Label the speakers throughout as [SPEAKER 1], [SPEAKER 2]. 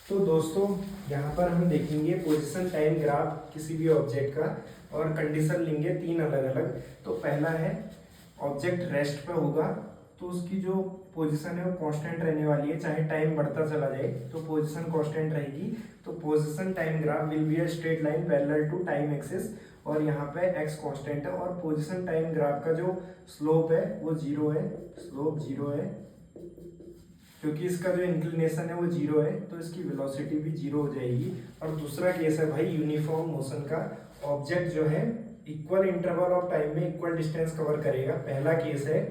[SPEAKER 1] तो दोस्तों यहाँ पर हम देखेंगे पोजीशन टाइम ग्राफ किसी भी ऑब्जेक्ट का और कंडीशन लेंगे तीन अलग अलग। तो पहला है ऑब्जेक्ट रेस्ट पे होगा तो उसकी जो पोजीशन है वो कांस्टेंट रहने वाली है, चाहे टाइम बढ़ता चला जाए तो पोजीशन कांस्टेंट रहेगी। तो position time graph will be a straight line parallel to time axis और यहाँ पे एक्स कांस्टेंट है और पोजीशन टाइम ग्राफ का जो स्लोप है वो जीरो है, स्लोप जीरो है क्योंकि इसका जो इंक्लिनेशन है वो जीरो है तो इसकी वेलोसिटी भी जीरो हो जाएगी। और दूसरा केस है भाई यूनिफॉर्म मोशन का, ऑब्जेक्ट जो है इक्वल इंटरवल ऑफ टाइम में इक्वल डिस्टेंस कवर करेगा। पहला केस है,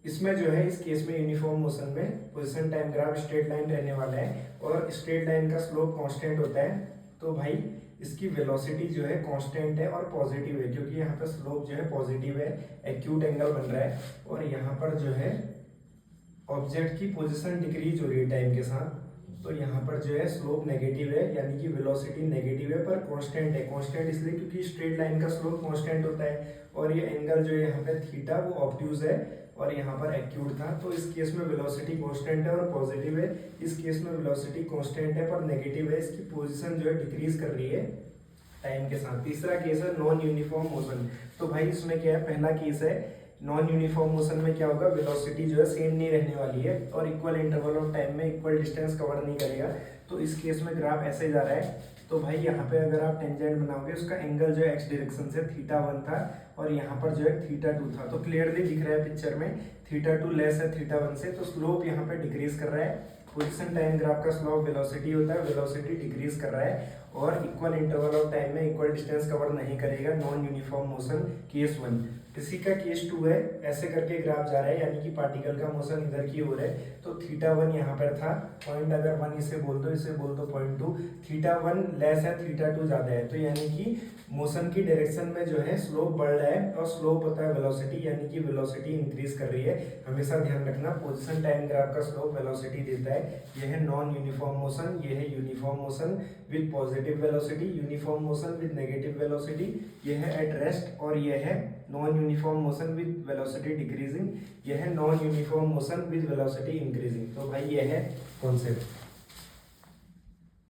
[SPEAKER 1] इसमें जो है इस केस में यूनिफॉर्म मोशन में position time graph straight line रहने वाला है और स्ट्रेट लाइन का स्लोप कांस्टेंट होता है। तो भाई इसकी वेलोसिटी जो है कांस्टेंट है और पॉजिटिव है क्योंकि यहाँ पर स्लोप जो है पॉजिटिव है, एक्यूट एंगल बन रहा है। और यहाँ पर जो है ऑब्जेक्ट की पोजीशन डिक्रीज हो रही है टाइम के साथ, तो यहाँ पर जो है स्लोप नेगेटिव है यानी कि वेलोसिटी नेगेटिव है पर कांस्टेंट है। कांस्टेंट इसलिए क्योंकि स्ट्रेट लाइन का स्लोप कांस्टेंट होता है और ये एंगल जो है यहाँ पे थीटा वो ऑब्ट्यूज है और यहाँ पर एक्यूट था। तो इस केस में वेलोसिटी कांस्टेंट है और पॉजिटिव है, इस केस में वेलोसिटी कांस्टेंट है पर नेगेटिव है, इसकी पोजीशन जो है डिक्रीज कर रही है टाइम के साथ। तीसरा केस है नॉन यूनिफॉर्म मोशन। तो भाई इसमें क्या है, पहला केस है नॉन यूनिफॉर्म मोशन में क्या होगा, वेलोसिटी जो है सेम नहीं रहने वाली है और इक्वल इंटरवल ऑफ टाइम में इक्वल डिस्टेंस कवर नहीं करेगा। तो इस केस में ग्राफ ऐसे जा रहा है। तो भाई यहाँ पे अगर आप टेंजेंट बनाओगे उसका एंगल जो है एक्स डायरेक्शन से थीटा वन था और यहाँ पर जो है थीटा टू था। तो क्लियरली दिख रहा है पिक्चर में थीटा टू लेस है थीटा वन से, तो स्लोप यहाँ पे डिक्रीज कर रहा है। पोजीशन टाइम ग्राफ का स्लोप वेलोसिटी होता है, वेलोसिटी डिक्रीज कर रहा है और इक्वल इंटरवल ऑफ टाइम में इक्वल डिस्टेंस कवर नहीं करेगा, non uniform motion case one. इसी का केस टू है, ऐसे करके ग्राफ जा रहा है यानी कि पार्टिकल का मोशन इधर की ओर है। तो थीटा वन यहाँ पर था, पॉइंट अगर वन इसे बोल दो point two, theta one less है थीटा टू ज्यादा है, तो यानी कि मोशन की डायरेक्शन में जो है स्लोप बढ़ रहा है और स्लोप होता है वेलोसिटी यानी कि वेलोसिटी इंक्रीज कर रही है। हमेशा ध्यान रखना पोजीशन टाइम ग्राफ का स्लोप वेलोसिटी देता है। यह है नॉन यूनिफॉर्म मोशन, यह है uniform motion with positive velocity, uniform motion with negative velocity, यह है एट रेस्ट और यह है non uniform motion with velocity decreasing, यह है non uniform motion with velocity increasing. तो भाई यह है कॉन्सेप्ट।